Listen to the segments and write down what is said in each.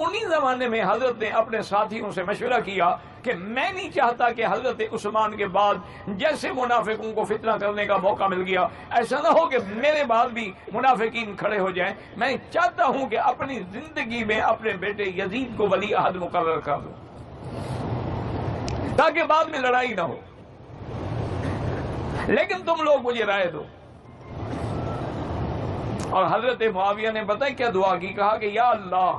انہی زمانے میں حضرت نے اپنے ساتھیوں سے مشورہ کیا کہ میں نہیں چاہتا کہ حضرت عثمان کے بعد جیسے منافقوں کو فتنہ کرنے کا موقع مل گیا ایسا نہ ہو کہ میرے بعد بھی منافقین کھڑے ہو جائیں. میں چاہتا ہوں کہ اپنی زندگی میں اپنے بیٹے یزید کو ولی عہد مقرر کر دوں تاکہ بعد میں لڑائی نہ ہو. لیکن تم لوگ مجھے رائے دو. اور حضرت معاویہ نے پتہ کیا دعا کی؟ کہا کہ یا اللہ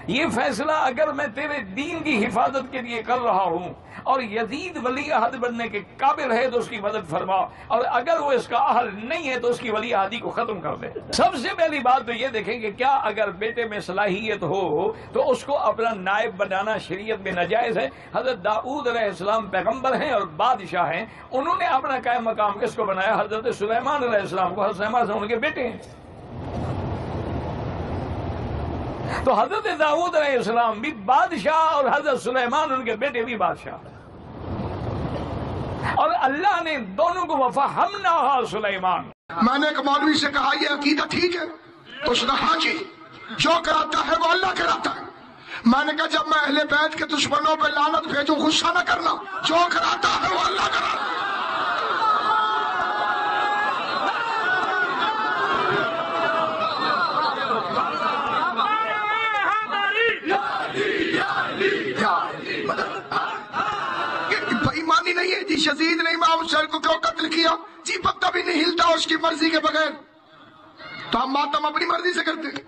یہ فیصلہ اگر میں تیرے دین کی حفاظت کے لیے کر رہا ہوں اور یزید ولی عہد بننے کے قابل ہے تو اس کی مدد فرما، اور اگر وہ اس کا اہل نہیں ہے تو اس کی ولی عہدی کو ختم کر دے. سب سے پہلی بات تو یہ دیکھیں کہ کیا اگر بیٹے میں صلاحیت ہو تو اس کو اپنا نائب بنانا شریعت میں ناجائز ہے؟ حضرت داؤد علیہ السلام پیغمبر ہیں اور بادشاہ ہیں، انہوں نے اپنا قائم مقام کس کو بنایا؟ حضرت سلیمان علیہ السلام کو. حضرت سلیمان سے ان کے بیٹے ہیں. تو حضرت داؤد علیہ السلام بھی بادشاہ اور حضرت سلیمان ان کے بیٹے بھی بادشاہ. اور اللہ نے دونوں کو وفہمناہا سلیمان. میں نے ایک مولوی سے کہا یہ عقیدہ ٹھیک ہے؟ تو اس نے ہاں جی، جو کراتا ہے وہ اللہ کراتا ہے. میں نے کہا جب میں اہل بیت کے دشمنوں پہ لعنت بھیجوں غصہ نہ کرنا، جو کراتا ہے وہ اللہ کراتا ہے. بےایمانی نہیں ہے جی. یزید نے امام حسین کو کیوں قتل کیا؟ جی پتہ بھی نہیں ہلتا اس کی مرضی کے بغیر. تو ہم ماتم اپنی مرضی سے کرتے ہیں.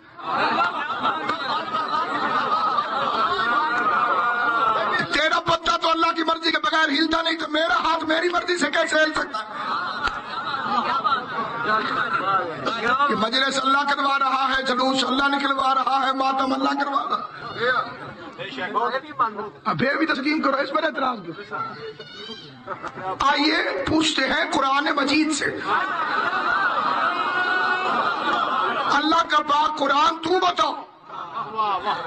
تیرا پتہ تو اللہ کی مرضی کے بغیر ہلتا نہیں، تو میرا ہاتھ میری مرضی سے کیسے ہل سکتا ہے؟ کہ مجلس اللہ کروا رہا ہے، جلوس اللہ نکلوا رہا ہے، ماتم اللہ کروا رہا ہے. ابھی تسلیم کرو، اس پر اعتراض دو. آئیے پوچھتے ہیں قرآن مجید سے. اللہ کا پاک قرآن تو بتاؤ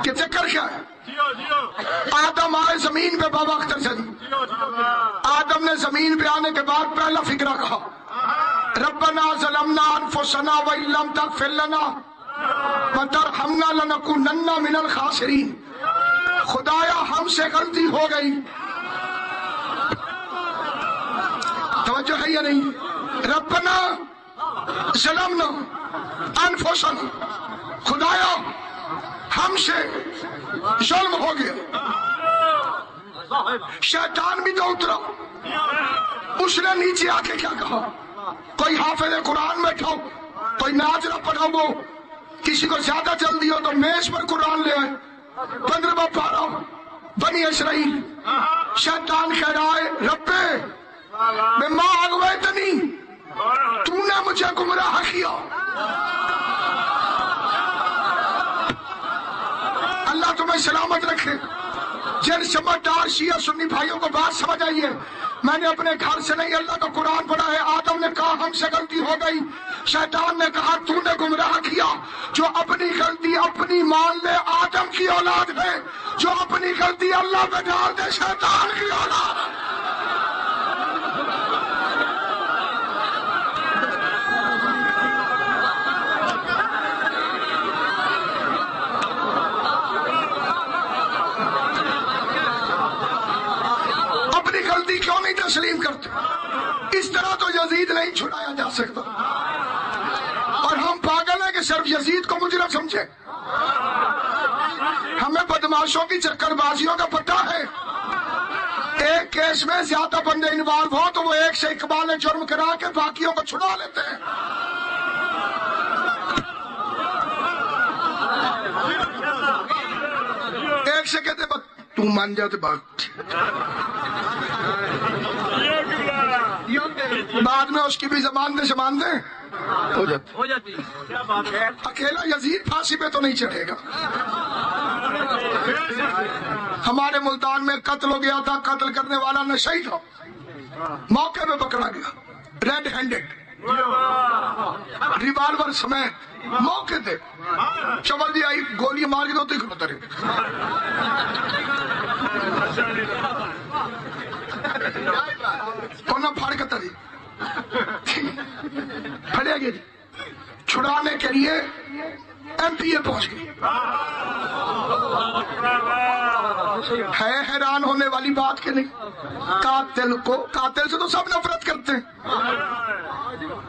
کہ ذکر کیا ہے؟ آدم آئے زمین پہ بابا اختر سے. آدم نے زمین پہ آنے کے بعد پہلا فکرہ کہا ربنا ظلمنا انفسنا وان لم تغفر لنا وترحمنا لنکونن من الخاسرین. خدایا ہم سے غلطی ہو گئی. توجہ ہے یا نہیں؟ ربنا ظلمنا انفسنا، خدایا ہم سے ظلم ہو گیا. شیطان بھی تو اترا، اس نے نیچے آ کے کیا کہا؟ کوئی حافظ قرآن بیٹھاؤ، کوئی ناز نہ پڑھاؤ، کسی کو زیادہ جلدی ہو تو میز پر قرآن لے آئے. 15واں پارہ بنی اسرائیل. شیطان کہہ رہا ہے ربے مما اغویتنی، تو نے مجھے گمراہ کیا. اللہ تمہیں سلامت رکھے. جن سمجھدار شیعہ سنی بھائیوں کو بات سمجھ آئیے. میں نے اپنے گھر سے نہیں اللہ کا قرآن پڑھا ہے. آدم نے کہا ہم سے غلطی ہو گئی، شیطان نے کہا تو نے گمراہ کیا. جو اپنی غلطی اپنی مان لے آدم کی اولاد ہے، جو اپنی غلطی اللہ پہ ڈال دے شیطان کی اولاد ہے. غلطی کیوں نہیں تسلیم کرتے؟ اس طرح تو یزید نہیں چھڑایا جا سکتا. اور ہم پاگل ہیں کہ صرف یزید کو مجرم سمجھے. ہمیں بدماشوں کی چکر بازیوں کا پتہ ہے. ایک کیس میں زیادہ بندے انوالو ہو تو وہ ایک سے اقبال جرم کرا کے باقیوں کو چھڑا لیتے ہیں. ایک سے کہتے تو مان جاتے بات، بعد میں اس کی بھی زبان دیں ہو جاتی. اکیلا یزید پھانسی پہ تو نہیں چڑھے گا. ہمارے ملتان میں قتل ہو گیا تھا، قتل کرنے والا نشئی تھا، موقع پہ پکڑا گیا ریڈ ہینڈڈ، ریوالور سمیت موقع تھے. چمل بھی آئی، گولی مار کے دو تو کھڑتا رہے. کون پھاڑ کے تری پھڑے گئے چھڑانے کے لیے ایم پی اے پہنچ گئی. ہے حیران ہونے والی بات کہ نہیں؟ قاتل سے تو سب نفرت کرتے ہیں،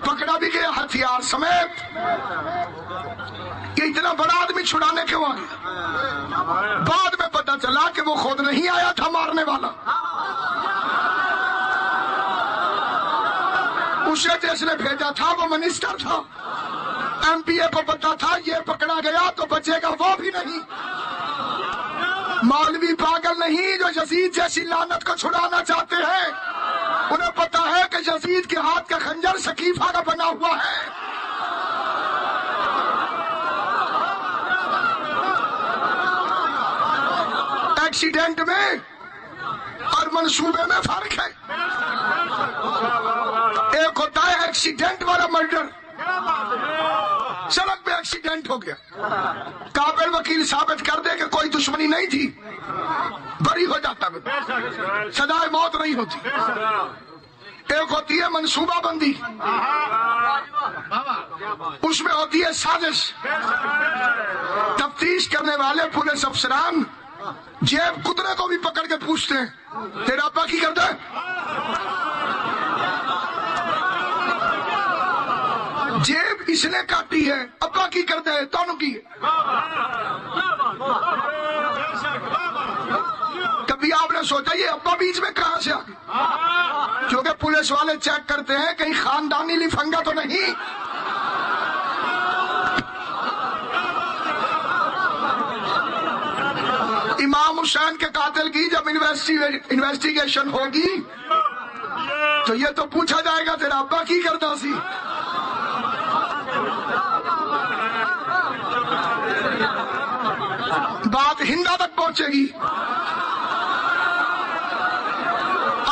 پکڑا بھی گیا ہتھیار سمیت، کہ اتنا بڑا آدمی چھڑانے کیوں آ گیا؟ بعد میں پتا چلا کہ وہ خود نہیں آیا تھا مارنے والا، اسے جس نے بھیجا تھا وہ منسٹر تھا، ایم پی اے کو پتا تھا یہ پکڑا گیا تو بچے گا وہ بھی نہیں۔ مولوی پاگل نہیں جو یزید جیسی لعنت کو چھڑانا چاہتے ہیں، انہیں پتا ہے کہ یزید کے ہاتھ کا خنجر سقیفہ کا بنا ہوا ہے۔ ایکسیڈنٹ میں اور منصوبے میں فرق ہے، ایک ہوتا ہے ایکسیڈنٹ والا مرڈر، سڑک پہ ایکسیڈنٹ ہو گیا، قابل وکیل ثابت کر دے کہ کوئی دشمنی نہیں تھی، بری ہو جاتا ہے، سزائے موت نہیں ہوتی۔ ایک ہوتی ہے منصوبہ بندی، اس میں ہوتی ہے سازش، تفتیش کرنے والے پولیس افسران جیب کترے کو بھی پکڑ کے پوچھتے ہیں تیرا ابا کی کرتا ہے؟ جیب اس نے کاٹی ہے، ابا کی کرتا ہے؟ دونوں کی۔ کبھی آپ نے سوچا یہ ابا بیچ میں کہاں سے آ گئے؟ کیونکہ پولیس والے چیک کرتے ہیں کہیں خاندانی لفنگا تو نہیں۔ امام حسین کے قاتل کی جب انویسٹیگیشن ہوگی تو یہ تو پوچھا جائے گا تیرا ابا کی کرتا سی؟ بات ہندا تک پہنچے گی،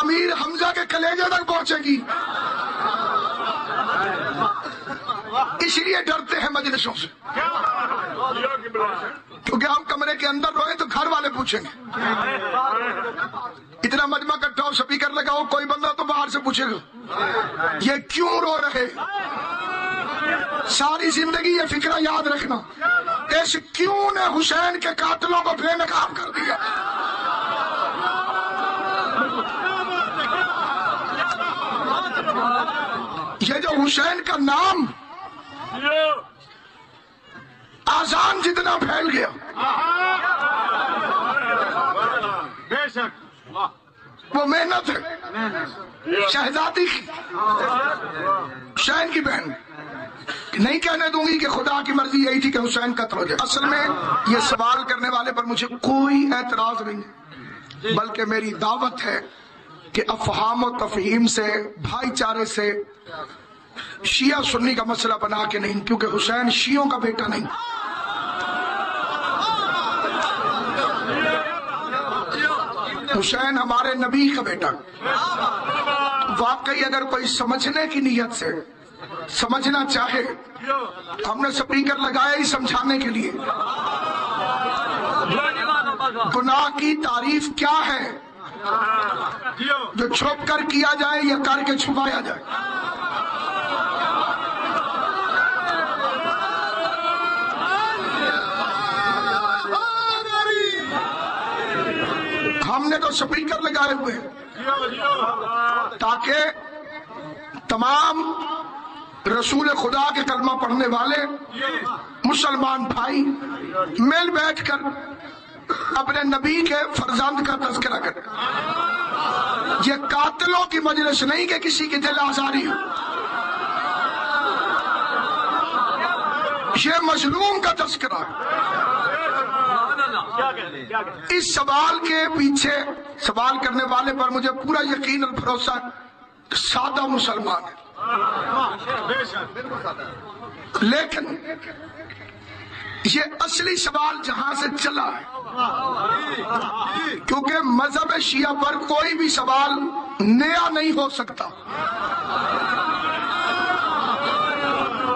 امیر حمزہ کے کلیجے تک پہنچے گی، اس لیے ڈرتے ہیں مجلسوں سے، کیونکہ ہم کمرے کے اندر روئے تو گھر والے پوچھیں گے، اتنا مجمع کٹھا ہو سپیکر لگاؤ کوئی بندہ تو باہر سے پوچھے گا یہ کیوں رو رہے؟ ساری زندگی یہ فکرہ یاد رکھنا، اس کیوں نے حسین کے قاتلوں کو بے نقاب کر دیا۔ یہ جو حسین کا نام آزان جتنا پھیل گیا، وہ محنت ہے شہزادی کی، حسین کی بہن۔ نہیں کہنے دوں گی کہ خدا کی مرضی یہی تھی کہ حسین قتل ہو جائے۔ اصل میں یہ سوال کرنے والے پر مجھے کوئی اعتراض نہیں ہے، بلکہ میری دعوت ہے کہ افہام و تفہیم سے، بھائی چارے سے، شیعہ سنی کا مسئلہ بنا کے نہیں، کیونکہ حسین شیعوں کا بیٹا نہیں، حسین ہمارے نبی کا بیٹا۔ واقعی اگر کوئی سمجھنے کی نیت سے سمجھنا چاہے، ہم نے سپیکر لگایا ہی سمجھانے کے لیے، گناہ کی تعریف کیا ہے جو چھپ کر کیا جائے یا کر کے چھپایا جائے؟ ہم نے تو سپیکر لگائے ہوئے ہیں تاکہ تمام رسول خدا کے کلمہ پڑھنے والے مسلمان بھائی مل بیٹھ کر اپنے نبی کے فرزند کا تذکرہ کریں۔ یہ قاتلوں کی مجلس نہیں کہ کسی کی دل آزاری ہو، یہ مظلوم کا تذکرہ ہے۔ اس سوال کے پیچھے سوال کرنے والے پر مجھے پورا یقین اور بھروسہ سادہ مسلمان ہے، لیکن یہ اصلی سوال جہاں سے چلا ہے، کیونکہ مذہب شیعہ پر کوئی بھی سوال نیا نہیں ہو سکتا،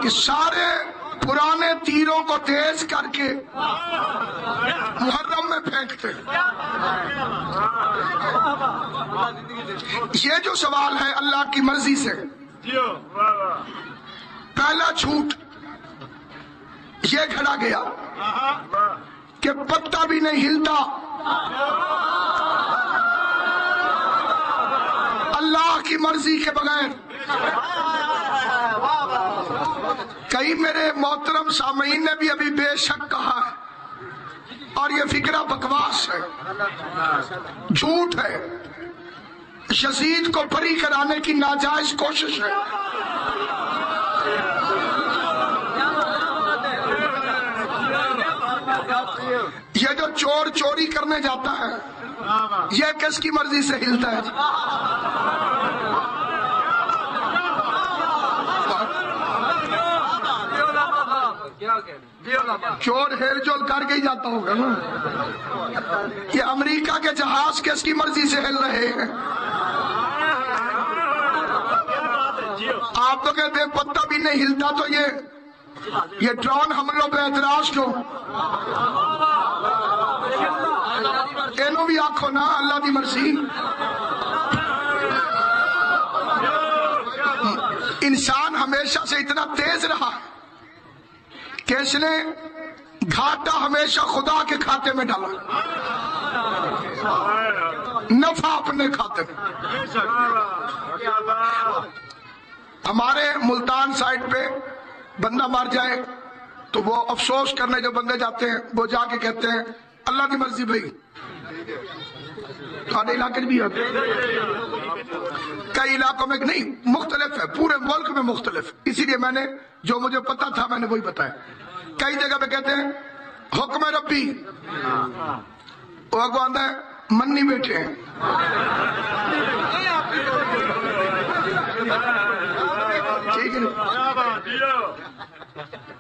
کہ سارے پرانے تیروں کو تیز کر کے محرم میں پھینکتے ہیں۔ یہ جو سوال ہے اللہ کی مرضی سے، پہلا جھوٹ یہ کھڑا گیا کہ پتا بھی نہیں ہلتا اللہ کی مرضی کے بغیر. کئی میرے محترم سامعین نے بھی ابھی بے شک کہا ہے اور یہ فکرہ بکواس ہے، جھوٹ ہے، یزید کو بری کرانے کی ناجائز کوشش ہے. یہ جو چور چوری کرنے جاتا ہے یہ کس کی مرضی سے ہلتا ہے؟ چور ہیر جول کر کے ہی جاتا ہوگا نا. یہ امریکہ کے جہاز کس کی مرضی سے ہل رہے ہیں؟ آپ تو کہتے ہیں پتہ بھی نہیں ہلتا، تو یہ ڈرون حملوں پہ اعتراض کیوں؟ اینو بھی آنکھو نا اللہ دی مرضی. انسان ہمیشہ سے اتنا تیز رہا کہ اس نے گھاٹا ہمیشہ خدا کے کھاتے میں ڈالا، نفع اپنے کھاتے میں. ہمارے ملتان سائٹ پہ بندہ مر جائے تو وہ افسوس کرنے جو بندے جاتے ہیں وہ جا کے کہتے ہیں اللہ کی مرضی بھائی. تھوڑے علاقے بھی ہوتے کئی علاقوں میں نہیں، مختلف ہے، پورے ملک میں مختلف. اسی لیے میں نے جو مجھے پتا تھا میں نے وہی بتایا. کئی جگہ پہ کہتے ہیں حکم ربی، وہ کو آتا ہے منی بیٹھے ہیں. ٹھیک ہے،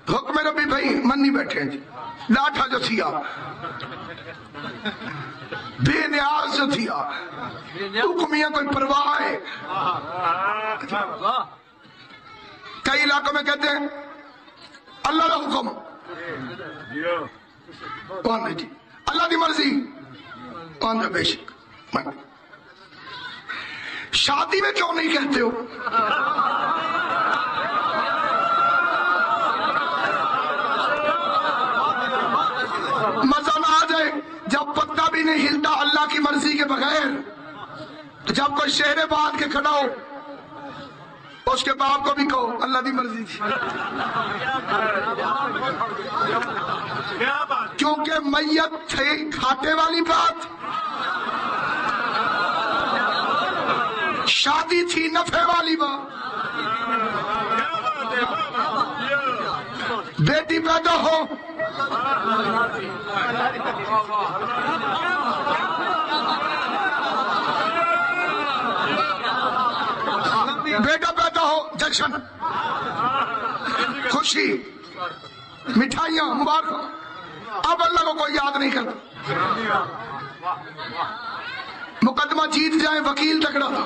حکم ربی بھائی منی بیٹھے ہیں. لاٹھا جو تھیا بے نیاز جو تھیا حکمیاں کوئی پرواہ ہے. کئی علاقوں میں کہتے ہیں اللہ کا حکم، کون ہے جی اللہ کی مرضی، کون ہے بے شک. شادی میں کیوں نہیں کہتے ہو؟ مزہ نہ آ جائے جب پتہ بھی نہیں ہلتا اللہ کی مرضی کے بغیر. تو جب کوئی شہر باندھ کے کھڑا ہو اس کے باپ کو بھی کہو اللہ کی مرضی تھی، کیونکہ میت تھی کھاٹے والی بات، شادی تھی نفع والی بات. بیٹی پیدا ہو بیٹا پیدا ہو جشن، خوشی، مٹھائیاں، مبارک. اب اللہ کو کوئی یاد نہیں کرتا. مقدمہ جیت جائیں وکیل تکڑا تھا،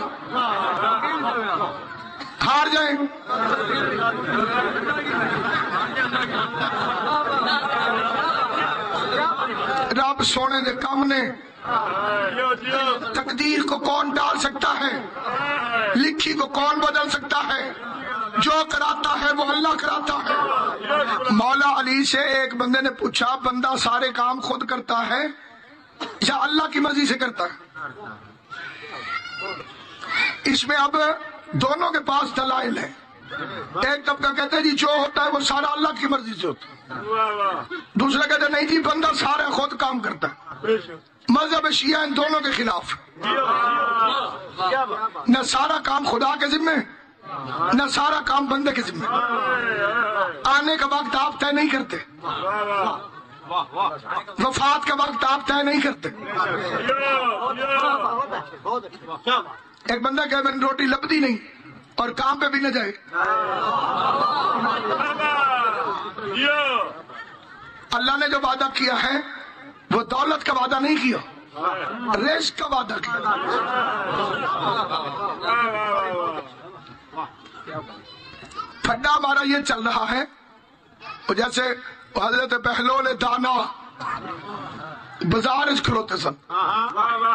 ہار جائیں رب سونے دے کام نے. تقدیر کو کون ڈال سکتا ہے؟ لکھی کو کون بدل سکتا ہے؟ جو کراتا ہے وہ اللہ کراتا ہے. مولا علی سے ایک بندے نے پوچھا بندہ سارے کام خود کرتا ہے یا اللہ کی مرضی سے کرتا ہے؟ اس میں اب دونوں کے پاس دلائل ہیں. ایک طبقہ کہتے ہیں جی جو ہوتا ہے وہ سارا اللہ کی مرضی سے ہوتا ہے، دوسرا کہتے ہیں نہیں جی بندہ سارا خود کام کرتا ہے. مذہب شیعہ ان دونوں کے خلاف، نہ سارا کام خدا کے ذمہ نہ سارا کام بندے کے ذمہ. آنے کا وقت آپ طے نہیں کرتے، وفات کا وقت آپ طے نہیں کرتے. ایک بندہ کہ میں نے روٹی لبدی نہیں اور کام پہ بھی نہ جائے. اللہ نے جو وعدہ کیا ہے وہ دولت کا وعدہ نہیں کیا، رزق کا وعدہ کیا. پھڈا ہمارا یہ چل رہا ہے جیسے حضرت بہلول دانا بازار کھلوتے سن،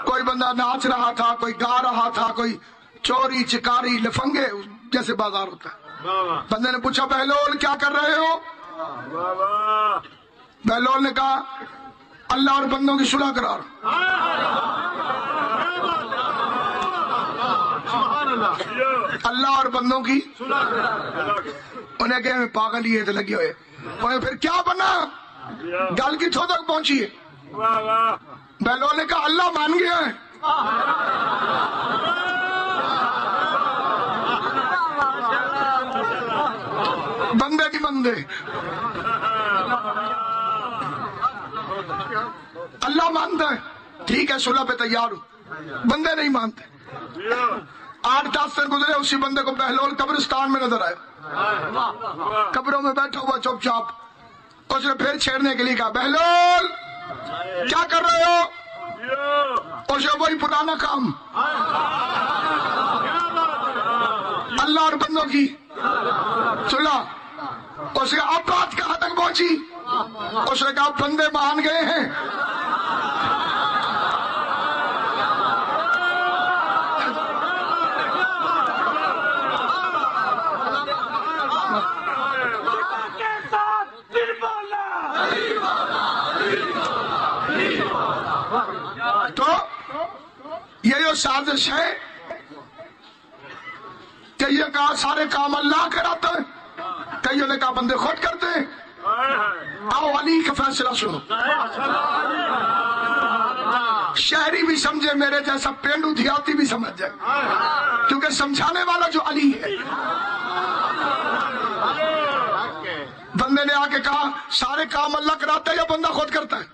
کوئی بندہ ناچ رہا تھا، کوئی گا رہا تھا، کوئی چوری چکاری لفنگے جیسے بازار ہوتا ہے. بندے نے پوچھا بہلول کیا کر رہے ہو؟ بہلول نے کہا اللہ اور بندوں کی صلح قرار. اللہ اور بندوں کی انہیں کہ پاگل ہی ہے تو لگے ہوئے. پھر کیا بنا؟ گل کتوں تک پہنچی ہے؟ بہلول نے کہا اللہ مان گیا ہے. بندے کی بندے اللہ مانتا ہے ٹھیک ہے صلح پہ تیار ہوں. بندے نہیں مانتے. 8-10 دن گزرے اسی بندے کو بہلول قبرستان میں نظر آیا, قبروں میں بیٹھا ہوا چپ چاپ. اس نے پھر چھیڑنے کے لیے کہا بہلول کیا کر رہے ہو؟ اس نے وہی پرانا کام, اللہ اور بندوں کی صلح. اس نے اب بات کہاں تک پہنچی؟ اس نے کہا بندے مان گئے ہیں. تو یہ جو سازش ہے کہ یہ کہا سارے کام اللہ کراتا ہے, کئیوں نے کہا بندے خود کرتے ہیں. آؤ علی کا فیصلہ سنو. شہری بھی سمجھے میرے جیسا پینڈو دیہاتی بھی سمجھ جائے, کیونکہ سمجھانے والا جو علی ہے. بندے نے آ کے کہا سارے کام اللہ کراتا ہے یا بندہ خود کرتا ہے؟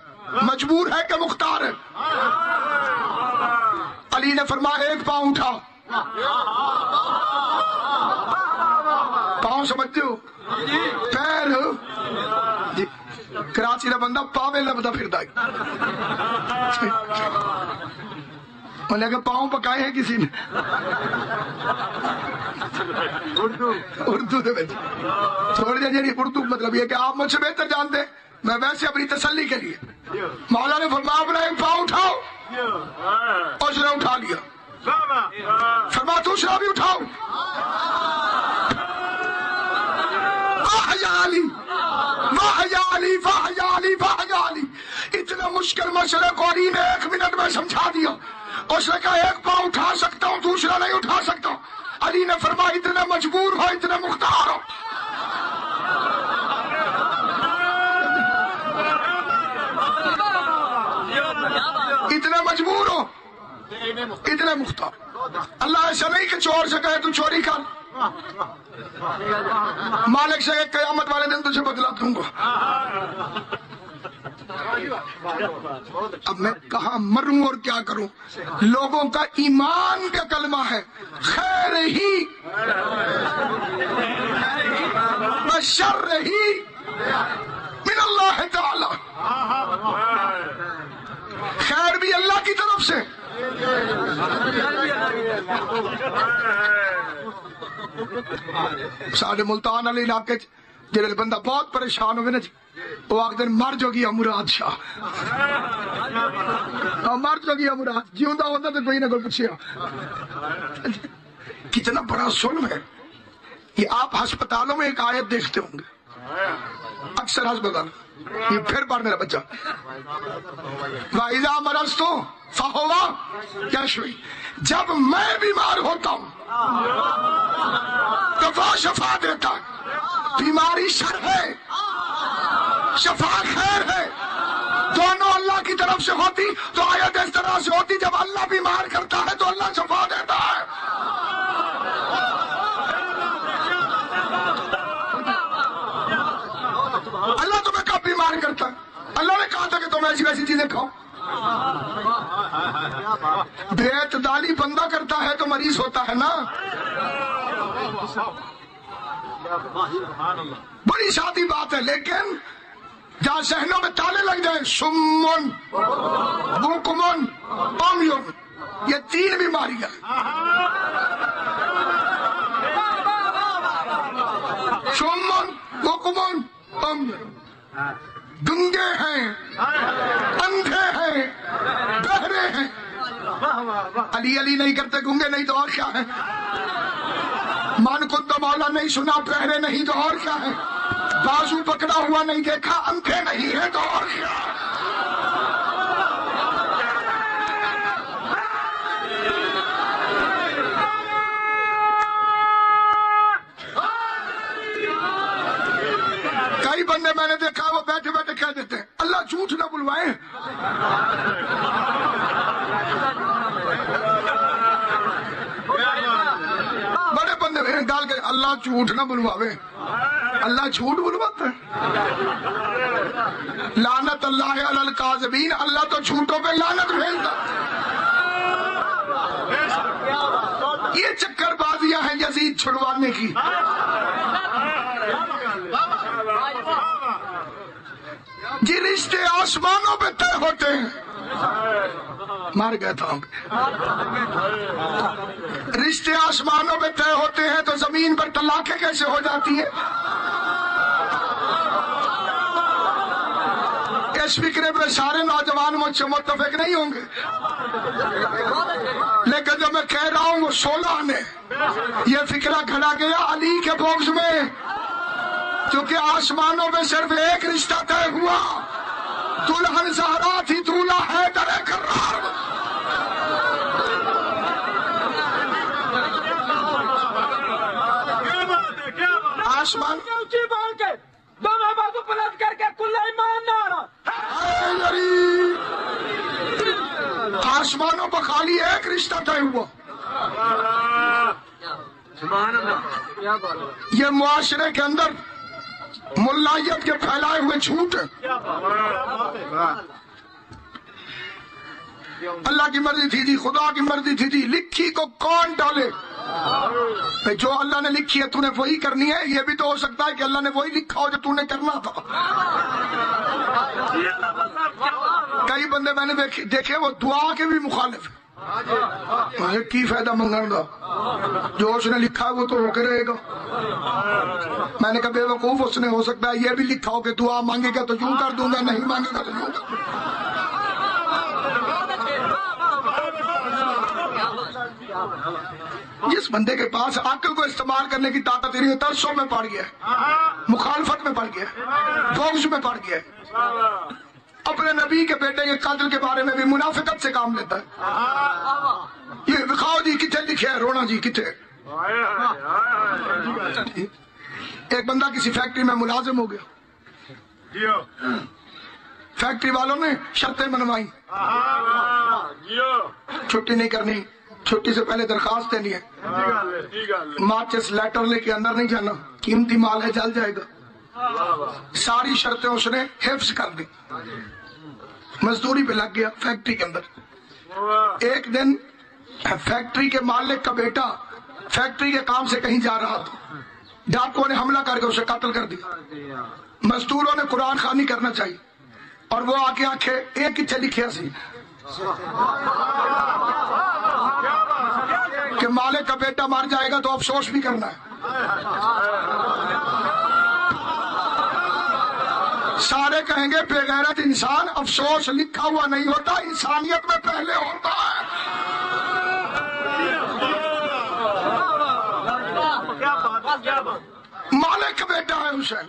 مجبور ہے کہ مختار ہے؟ علی نے فرمایا ایک پاؤں اٹھا. پاؤں سمجھتے ہو؟ پیر. کراچی کا بندہ پاوے لبدا پھرتا ہے. انہیں کہ پاؤں پکائے ہیں کسی نے اردو دے وچ. چھوڑ دیا جی اردو مطلب یہ کہ آپ مجھ سے بہتر جانتے ہیں, میں ویسے اپنی تسلی کے لیے. مولا نے فرمایا اپنا ایک پاؤں اٹھاؤ. اس نے اٹھا لیا. فرمایا دوسرا بھی اٹھاؤ. واہ یا علی واہ یا علی واہ یا علی واہ یا علی. اتنا مشکل مسئلے کو علی نے 1 منٹ میں سمجھا دیا. اس نے کہا ایک پاؤں اٹھا سکتا ہوں دوسرا نہیں اٹھا سکتا. علی نے فرمایا اتنے مجبور ہو اتنے مختار ہو. اتنے مجبور ہو اتنے مختار. اللہ ایسا نہیں کہ چور سے کہے تو چوری کر. مالک سے ایک قیامت والے دن تجھے بدلا دوں گا. اب میں کہاں مروں اور کیا کروں؟ لوگوں کا ایمان کا کلمہ ہے خیر ہی شر ہی من اللہ تعالی. خیر بھی اللہ کی طرف سے, سارے ملتان والے علاقے جڑے بندہ بہت پریشان ہوئے نا جی, وہ آخ دن مر جو گیا مراد شاہ. مر جو گیا مراد جیوندا ہوتا تو کوئی نہ کوئی پوچھیا. کتنا بڑا ظلم ہے یہ. آپ ہسپتالوں میں ایک آیت دیکھتے ہوں گے اکثر ہسپتال, یہ پھر پڑھ میرا بچہ وَإِذَا مَرَضْتُ فَهُوَ يَشْفِي. جب میں بیمار ہوتا ہوں تو وہ شفا دیتا ہے. بیماری شر ہے شفا خیر ہے, دونوں اللہ کی طرف سے ہوتی. تو آیت اس طرح سے ہوتی جب اللہ بیمار کرتا ہے تو اللہ شفا دیتا ہے. اللہ تمہیں کب بیمار کرتا ہے؟ اللہ نے کہا تھا کہ تم ایسی ویسی چیزیں کھاؤ. بے اعتدالی بندہ کرتا ہے تو مریض ہوتا ہے نا. بڑی شادی بات ہے, لیکن جہاں ذہنوں میں تالے لگ جائیں, سمن بکمن عمیون, یہ 3 بیماریاں. سمن بکمن عمیون, گنگے ہیں اندھے ہیں بہرے ہیں. علی علی نہیں کرتے گنگے نہیں تو اور کیا ہے؟ من کو تو مولا نہیں سنا بہرے نہیں تو اور کیا ہے؟ بازو پکڑا ہوا نہیں دیکھا اندھے نہیں ہے تو اور کیا ہے؟ جھوٹ نہ بلوائے. بڑے بندے ڈال کے اللہ جھوٹ نہ بلواوے. اللہ جھوٹ بلواتا ہے. لعنت اللہ علی الکاذبین. اللہ تو جھوٹوں پہ لعنت بھیجتا. یہ چکر بازیاں ہیں یزید چھڑوانے کی. یہ رشتے آسمانوں پہ طے ہوتے ہیں. مار گیا تھا. رشتے آسمانوں پہ طے ہوتے ہیں تو زمین پر طلاقیں کیسے ہو جاتی ہیں؟ اس فکرے پہ سارے نوجوان مجھ سے متفق نہیں ہوں گے، لیکن جو میں کہہ رہا ہوں وہ 16 نے یہ فکرہ کھڑا گیا علی کے بغض میں، کیونکہ آسمانوں میں صرف ایک رشتہ طے ہوا. دلہن زہرا تھی، دولہا حیدر کرار. آسمان اونچی بول کے دونوں بازو پلٹ کر کے کل ایمان نارا. آسمانوں پر خالی ایک رشتہ طے ہوا. یہ معاشرے کے اندر ملائیت کے پھیلائے ہوئے جھوٹ ہے. اللہ کی مرضی تھی جی، خدا کی مرضی تھی جی. لکھی کو کون ڈالے؟ جو اللہ نے لکھی ہے تو نے وہی کرنی ہے. یہ بھی تو ہو سکتا ہے کہ اللہ نے وہی لکھا ہو جو تو نے کرنا تھا. کئی بندے میں نے دیکھے وہ دعا کے بھی مخالف ہیں. کی فائدہ منگن دا، جو اس نے لکھا ہے وہ تو ہو کے رہے گا. میں نے کہا بے وقوف، اس نے ہو سکتا ہے یہ بھی لکھا ہو کہ دعا مانگے گا تو یوں کر دوں گا، نہیں مانگے گا تو یوں کر. جس بندے کے پاس عقل کو استعمال کرنے کی طاقت نہیں ہے، ترسوں میں پڑ گیا ہے، مخالفت میں پڑ گیا ہے، بغض میں پڑ گیا ہے. اپنے نبی کے بیٹے کے قتل کے بارے میں بھی منافقت سے کام لیتا ہے. یہ دکھاؤ جی کتنے لکھے ہے، رونا جی کتنے. ایک بندہ کسی فیکٹری میں ملازم ہو گیا. فیکٹری والوں نے شرطیں منوائی، چھٹی نہیں کرنی، چھٹی سے پہلے درخواست دینی ہے، ماچس لیٹر لے کے اندر نہیں جانا، قیمتی مال ہے جل جائے گا. ساری شرطیں اس نے حفظ کر دی. مزدوری پہ لگ گیا فیکٹری کے اندر. ایک دن فیکٹری کے مالک کا بیٹا فیکٹری کے کام سے کہیں جا رہا تھا. ڈاکوؤں نے حملہ کر کے اسے قتل کر دیا. مزدوروں نے قرآن خوانی کرنا چاہیے اور وہ آ کے آنکھیں ایک ہی لکھیا سی کہ مالک کا بیٹا مر جائے گا تو افسوس بھی کرنا ہے. سارے کہیں گے بے غیرت انسان. افسوس لکھا ہوا نہیں ہوتا، انسانیت میں پہلے ہوتا ہے. مالک کا بیٹا ہے حسین.